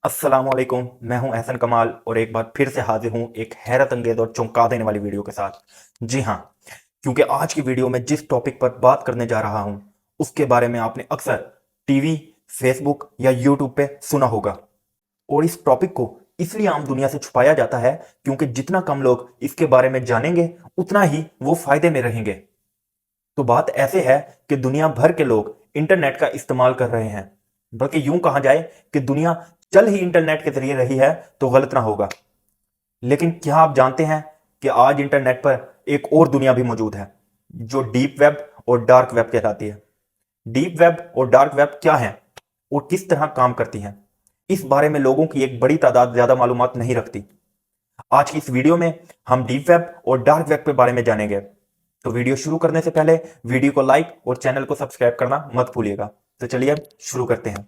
अस्सलामुअलैकुम। मैं हूं एहसन कमाल और एक बार फिर से हाजिर हूं एक हैरत अंगेज और चौंका देने वाली वीडियो के साथ। जी हां, क्योंकि आज की वीडियो में जिस टॉपिक पर बात करने जा रहा हूं उसके बारे में आपने अक्सर टीवी, फेसबुक या यूट्यूब पे सुना होगा। और इस टॉपिक को इसलिए आम दुनिया से छुपाया जाता है क्योंकि जितना कम लोग इसके बारे में जानेंगे उतना ही वो फायदे में रहेंगे। तो बात ऐसे है कि दुनिया भर के लोग इंटरनेट का इस्तेमाल कर रहे हैं, बल्कि यूं कहा जाए कि दुनिया चल ही इंटरनेट के जरिए रही है तो गलत ना होगा। लेकिन क्या आप जानते हैं कि आज इंटरनेट पर एक और दुनिया भी मौजूद है जो डीप वेब और डार्क वेब कहलाती है। डीप वेब और डार्क वेब क्या है और किस तरह काम करती हैं, इस बारे में लोगों की एक बड़ी तादाद ज्यादा मालूमात नहीं रखती। आज की इस वीडियो में हम डीप वेब और डार्क वेब के बारे में जानेंगे। तो वीडियो शुरू करने से पहले वीडियो को लाइक और चैनल को सब्सक्राइब करना मत भूलिएगा। तो चलिए अब शुरू करते हैं।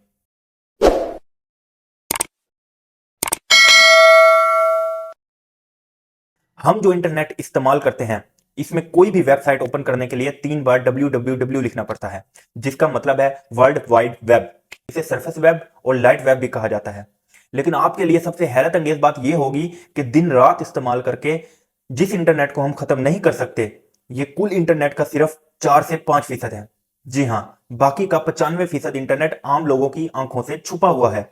हम जो इंटरनेट इस्तेमाल करते हैं इसमें कोई भी वेबसाइट ओपन करने के लिए 3 बार www लिखना पड़ता है, जिसका मतलब है वर्ल्ड वाइड वेब। इसे सरफेस वेब और लाइट वेब भी कहा जाता है। लेकिन आपके लिए सबसे हैरत अंगेज बात यह होगी कि दिन रात इस्तेमाल करके जिस इंटरनेट को हम खत्म नहीं कर सकते, ये कुल इंटरनेट का सिर्फ 4 से 5% है। जी हां, बाकी का 95% इंटरनेट आम लोगों की आंखों से छुपा हुआ है।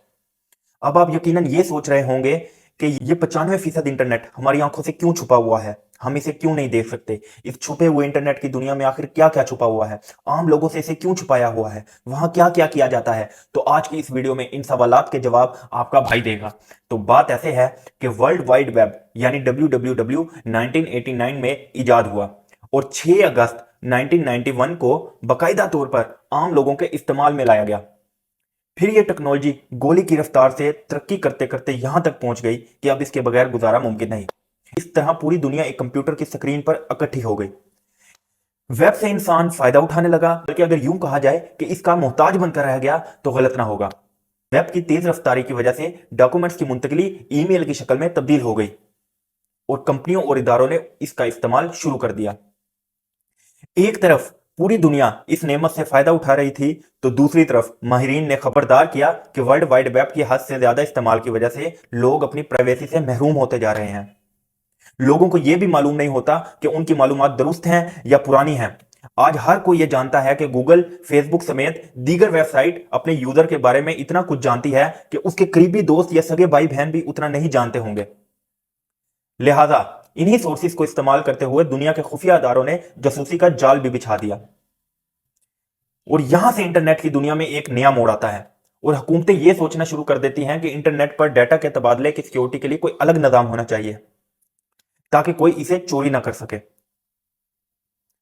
अब आप यकीनन ये सोच रहे होंगे कि ये 95% इंटरनेट हमारी आंखों से क्यों छुपा हुआ है, हम इसे क्यों नहीं देख सकते। इस छुपे हुए इंटरनेट की दुनिया में आखिर क्या क्या छुपा हुआ है, आम लोगों से इसे क्यों छुपाया हुआ है, वहां क्या क्या किया जाता है। तो आज की इस वीडियो में इन सवालात के जवाब आपका भाई देगा। तो बात ऐसे है कि वर्ल्ड वाइड वेब यानी WWW 1989 में इजाद हुआ और 6 अगस्त 1991 को बाकायदा तौर पर आम लोगों के इस्तेमाल में लाया गया। फिर यह टेक्नोलॉजी गोली की रफ्तार से तरक्की करते करते यहां तक पहुंच गई कि अब इसके बगैर गुजारा मुमकिन नहीं। इस तरह पूरी दुनिया एक कंप्यूटर की स्क्रीन पर इकट्ठी हो गई। वेब से इंसान फायदा उठाने लगा, बल्कि अगर यूं कहा जाए कि इसका मोहताज बनकर रह गया तो गलत ना होगा। वेब की तेज रफ्तारी की वजह से डॉक्यूमेंट्स की मुंतकली ईमेल की शक्ल में तब्दील हो गई और कंपनियों और इदारों ने इसका इस्तेमाल शुरू कर दिया। एक तरफ पूरी दुनिया इस नेमत से फायदा उठा रही थी तो दूसरी तरफ माहिरीन ने खबरदार किया कि वर्ल्ड वाइड वेब की हद से ज्यादा इस्तेमाल की वजह से लोग अपनी प्राइवेसी से महरूम होते जा रहे हैं। लोगों को यह भी मालूम नहीं होता कि उनकी मालूमात दुरुस्त हैं या पुरानी हैं। आज हर कोई यह जानता है कि गूगल, फेसबुक समेत दीगर वेबसाइट अपने यूजर के बारे में इतना कुछ जानती है कि उसके करीबी दोस्त या सगे भाई बहन भी उतना नहीं जानते होंगे। लिहाजा इन्हीं सोर्सेस को इस्तेमाल करते हुए दुनिया के खुफिया अदारों ने जासूसी का जाल भी बिछा दिया और यहां से इंटरनेट की दुनिया में एक नया मोड़ आता है और हुकूमतें यह सोचना शुरू कर देती हैं कि इंटरनेट पर डाटा के तबादले की सिक्योरिटी के लिए कोई अलग निजाम होना चाहिए ताकि कोई इसे चोरी ना कर सके।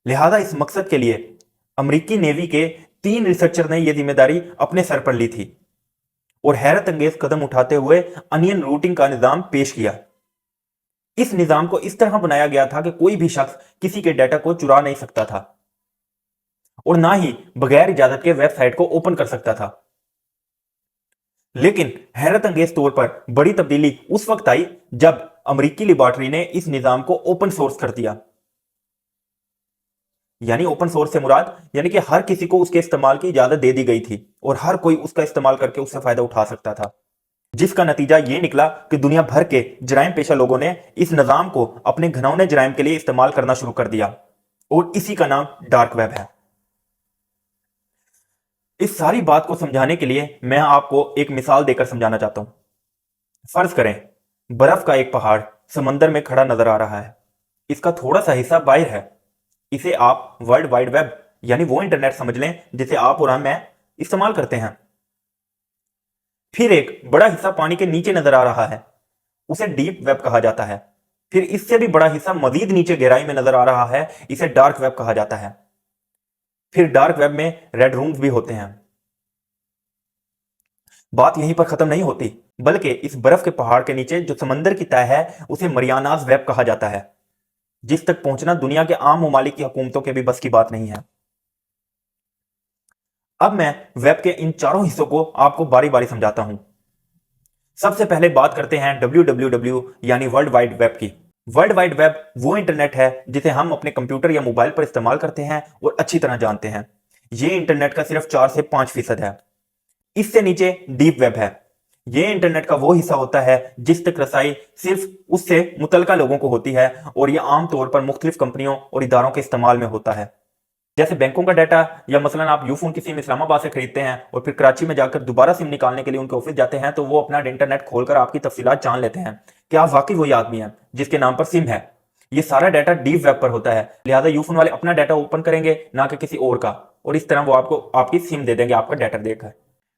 लिहाजा इस मकसद के लिए अमेरिकी नेवी के 3 रिसर्चर ने यह जिम्मेदारी अपने सर पर ली थी और हैरत अंगेज कदम उठाते हुए अनियन रूटिंग का निजाम पेश किया। इस निजाम को इस तरह बनाया गया था कि कोई भी शख्स किसी के डाटा को चुरा नहीं सकता था और ना ही बगैर इजाजत के वेबसाइट को ओपन कर सकता था। लेकिन हैरत अंगेज तौर पर बड़ी तब्दीली उस वक्त आई जब अमेरिकी लेबॉर्टरी ने इस निजाम को ओपन सोर्स कर दिया। यानी ओपन सोर्स से मुराद यानी कि हर किसी को उसके इस्तेमाल की इजाजत दे दी गई थी और हर कोई उसका इस्तेमाल करके उससे फायदा उठा सकता था, जिसका नतीजा यह निकला कि दुनिया भर के जराइम पेशा लोगों ने इस निजाम को अपने घिनौने जराइम के लिए इस्तेमाल करना शुरू कर दिया और इसी का नाम डार्क वेब है। इस सारी बात को समझाने के लिए मैं आपको एक मिसाल देकर समझाना चाहता हूं। फर्ज करें बर्फ का एक पहाड़ समंदर में खड़ा नजर आ रहा है। इसका थोड़ा सा हिस्सा बाहर है। इसे आप वर्ल्ड वाइड वेब यानी वो इंटरनेट समझ लें जिसे आप और मैं इस्तेमाल करते हैं। फिर एक बड़ा हिस्सा पानी के नीचे नजर आ रहा है, उसे डीप वेब कहा जाता है। फिर इससे भी बड़ा हिस्सा मजीद नीचे गहराई में नजर आ रहा है, इसे डार्क वेब कहा जाता है। फिर डार्क वेब में रेड रूम्स भी होते हैं। बात यहीं पर खत्म नहीं होती, बल्कि इस बर्फ के पहाड़ के नीचे जो समंदर की तह है उसे मरियानाज वेब कहा जाता है, जिस तक पहुंचना दुनिया के आम ममालिक की हुकूमतों के भी बस की बात नहीं है। अब मैं वेब के इन चारों हिस्सों को आपको बारी बारी समझाता हूं। सबसे पहले बात करते हैं WWW यानी वर्ल्ड वाइड वेब की। वर्ल्ड वाइड वेब वो इंटरनेट है जिसे हम अपने कंप्यूटर या मोबाइल पर इस्तेमाल करते हैं और अच्छी तरह जानते हैं। ये इंटरनेट का सिर्फ 4 से 5% है। इससे नीचे डीप वेब है। ये इंटरनेट का वो हिस्सा होता है जिस तक रसाई सिर्फ उससे मुतलका लोगों को होती है और ये आमतौर पर मुख्तलिफ कंपनियों और इदारों के इस्तेमाल में होता है। जैसे बैंकों का डाटा, या मसलन आप यूफोन की सिम इस्लामाबाद से खरीदते हैं और फिर कराची में जाकर दोबारा सिम निकालने के लिए उनके ऑफिस जाते हैं, तो वो अपना इंटरनेट खोलकर आपकी तफसीलात जान लेते हैं कि आप वाकई वही आदमी हैं जिसके नाम पर सिम है। ये सारा डाटा डीप वेब पर होता है, लिहाजा यूफोन वाले अपना डाटा ओपन करेंगे ना कि किसी और का, और इस तरह वो आपको आपकी सिम दे देंगे आपका डाटा देकर।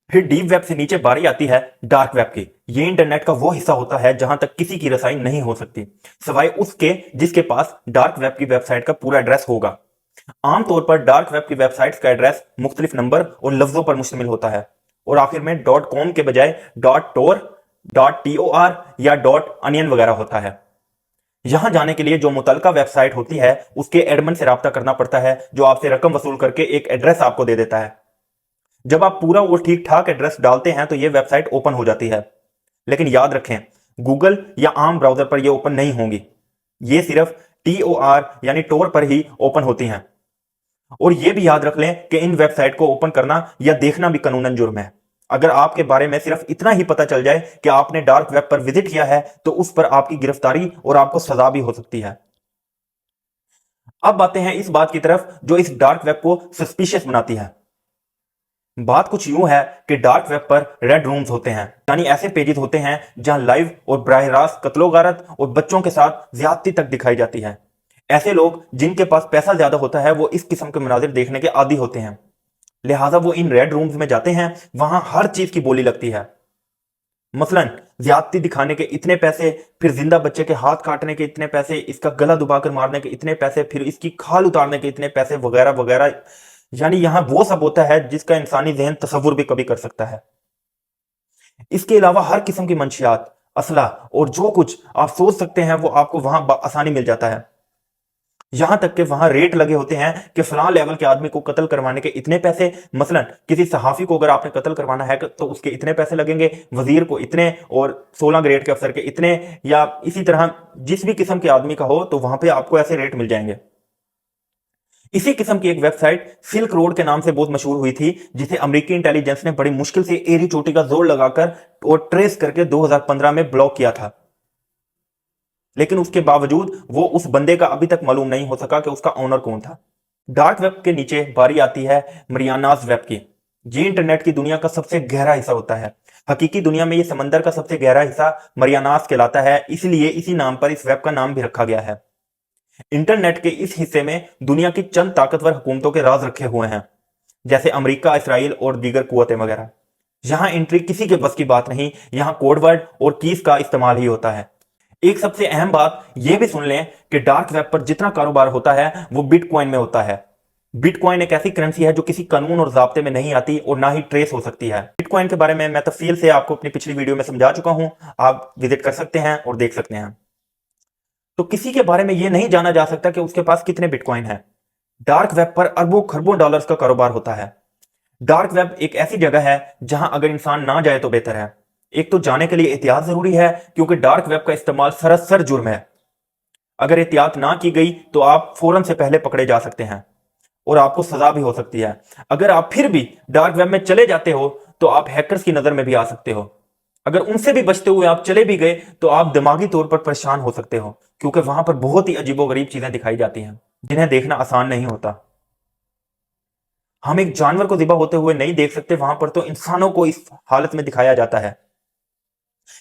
फिर डीप वेब से नीचे बारी आती है डार्क वेब की। ये इंटरनेट का वो हिस्सा होता है जहां तक किसी की रसाई नहीं हो सकती सिवाय उसके जिसके पास डार्क वेब की वेबसाइट का पूरा एड्रेस होगा। आमतौर पर डार्क वेब की वेबसाइट्स का एड्रेस मुख्तलिफ नंबर और लफ्जों पर मुश्तमिल होता है और आखिर में .com के बजाय .tor, .tor या .onion वगैरह होता है। यहां जाने के लिए जो मुतलका वेबसाइट होती है उसके एडमिन से राब्ता करना पड़ता है, जो आपसे रकम वसूल करके एक एड्रेस आपको दे देता है। जब आप पूरा वो ठीक ठाक एड्रेस डालते हैं तो ये वेबसाइट ओपन हो जाती है, लेकिन याद रखें गूगल या आम ब्राउजर पर ये ओपन नहीं होंगी। ये सिर्फ TOR यानी टोर पर ही ओपन होती हैं। और यह भी याद रख लें कि इन वेबसाइट को ओपन करना या देखना भी कानूनन जुर्म है। अगर आपके बारे में सिर्फ इतना ही पता चल जाए कि आपने डार्क वेब पर विजिट किया है तो उस पर आपकी गिरफ्तारी और आपको सजा भी हो सकती है। अब आते हैं इस बात की तरफ जो इस डार्क वेब को सस्पिशियस बनाती है। बात कुछ यूं है कि डार्क वेब पर रेड रूम्स होते हैं, यानी ऐसे पेजेस होते हैं जहां लाइव और बराह रास्त कत्लो-गारत और बच्चों के साथ ज्यादती तक दिखाई जाती है। ऐसे लोग जिनके पास पैसा ज्यादा होता है वो इस किस्म के मनाजिर देखने के आदी होते हैं, लिहाजा वो इन रेड रूम्स में जाते हैं। वहां हर चीज की बोली लगती है, मसलन ज्यादती दिखाने के इतने पैसे, फिर जिंदा बच्चे के हाथ काटने के इतने पैसे, इसका गला दुबाकर मारने के इतने पैसे, फिर इसकी खाल उतारने के इतने पैसे वगैरह वगैरह। यानी यहां वो सब होता है जिसका इंसानी जहन तसव्वुर भी कभी कर सकता है। इसके अलावा हर किस्म की मंशियात, असला और जो कुछ आप सोच सकते हैं वो आपको वहां आसानी मिल जाता है। यहां तक कि वहां रेट लगे होते हैं कि फलां लेवल के आदमी को कत्ल करवाने के इतने पैसे, मसलन किसी सहाफी को अगर आपने कत्ल करवाना है तो उसके इतने पैसे लगेंगे, वजीर को इतने, और 16 ग्रेड के अफसर के इतने, या इसी तरह जिस भी किस्म के आदमी का हो तो वहां पे आपको ऐसे रेट मिल जाएंगे। इसी किस्म की एक वेबसाइट सिल्क रोड के नाम से बहुत मशहूर हुई थी, जिसे अमेरिकी इंटेलिजेंस ने बड़ी मुश्किल से एरी चोटी का जोर लगाकर और ट्रेस करके 2015 में ब्लॉक किया था। लेकिन उसके बावजूद वो उस बंदे का अभी तक मालूम नहीं हो सका कि उसका ओनर कौन था। डार्क वेब के नीचे बारी आती है मरियानास वेब की। ये इंटरनेट की दुनिया का सबसे गहरा हिस्सा होता है। हकीकी दुनिया में ये समंदर का सबसे गहरा हिस्सा मरियानास कहलाता है, इसलिए इसी नाम पर इस वेब का नाम भी रखा गया है। इंटरनेट के इस हिस्से में दुनिया की चंद ताकतवर हुकूमतों के राज रखे हुए हैं, जैसे अमेरिका, इसराइल और दीगर कुव्वतें वगैरह। यहां एंट्री किसी के बस की बात नहीं, यहां कोडवर्ड और कीज का इस्तेमाल ही होता है। एक सबसे अहम बात यह भी सुन लें कि डार्क वेब पर जितना कारोबार होता है वो बिटकॉइन में होता है। बिटकॉइन एक ऐसी करेंसी है जो किसी कानून और ज़ाब्ते में नहीं आती और ना ही ट्रेस हो सकती है। बिटकॉइन के बारे में मैं तफसील से आपको अपनी पिछली वीडियो में समझा चुका हूं, आप विजिट कर सकते हैं और देख सकते हैं। तो किसी के बारे में यह नहीं जाना जा सकता कि उसके पास कितने बिटकॉइन है। डार्क वेब पर अरबों खरबों डॉलर्स का कारोबार होता है। डार्क वेब एक ऐसी जगह है जहां अगर इंसान ना जाए तो बेहतर है। एक तो जाने के लिए एहतियात जरूरी है, क्योंकि डार्क वेब का इस्तेमाल सरासर जुर्म है। अगर एहतियात ना की गई तो आप फौरन से पहले पकड़े जा सकते हैं और आपको सजा भी हो सकती है। अगर आप फिर भी डार्क वेब में चले जाते हो तो आप हैकर्स की नजर में भी आ सकते हो। अगर उनसे भी बचते हुए आप चले भी गए तो आप दिमागी तौर पर परेशान हो सकते हो, क्योंकि वहां पर बहुत ही अजीबोगरीब चीजें दिखाई जाती हैं जिन्हें देखना आसान नहीं होता। हम एक जानवर को ज़िबा होते हुए नहीं देख सकते, वहां पर तो इंसानों को इस हालत में दिखाया जाता है।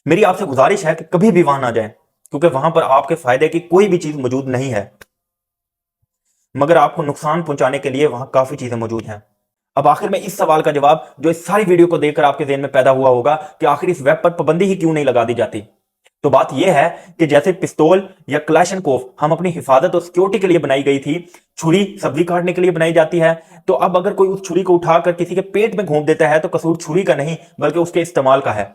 मेरी आपसे गुजारिश है कि कभी भी वहां ना जाएं, क्योंकि वहां पर आपके फायदे की कोई भी चीज मौजूद नहीं है, मगर आपको नुकसान पहुंचाने के लिए वहां काफी चीजें मौजूद हैं। अब आखिर में इस सवाल का जवाब जो इस सारी वीडियो को देखकर आपके ज़हन में पैदा हुआ होगा कि आखिर इस वेब पर पाबंदी ही क्यों नहीं लगा दी जाती, तो बात यह है कि जैसे पिस्तौल या क्लैशनकोफ हम अपनी हिफाजत और सिक्योरिटी के लिए बनाई गई थी, छुरी सब्जी काटने के लिए बनाई जाती है, तो अब अगर कोई उस छुरी को उठाकर किसी के पेट में घोंप देता है तो कसूर छुरी का नहीं बल्कि उसके इस्तेमाल का है।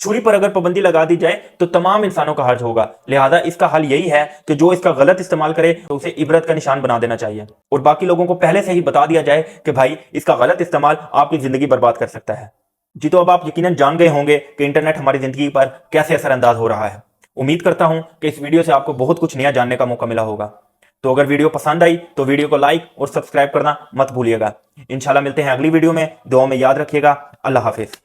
छुरी पर अगर पाबंदी लगा दी जाए तो तमाम इंसानों का हर्ज होगा। लिहाजा इसका हल यही है कि जो इसका गलत इस्तेमाल करे तो उसे इबरत का निशान बना देना चाहिए और बाकी लोगों को पहले से ही बता दिया जाए कि भाई इसका गलत इस्तेमाल आपकी जिंदगी बर्बाद कर सकता है। जी, तो अब आप यकीनन जान गए होंगे कि इंटरनेट हमारी जिंदगी पर कैसे असरअंदाज हो रहा है। उम्मीद करता हूं कि इस वीडियो से आपको बहुत कुछ नया जानने का मौका मिला होगा। तो अगर वीडियो पसंद आई तो वीडियो को लाइक और सब्सक्राइब करना मत भूलिएगा। इंशाल्लाह मिलते हैं अगली वीडियो में। दुआ में याद रखिएगा। अल्लाह हाफिज।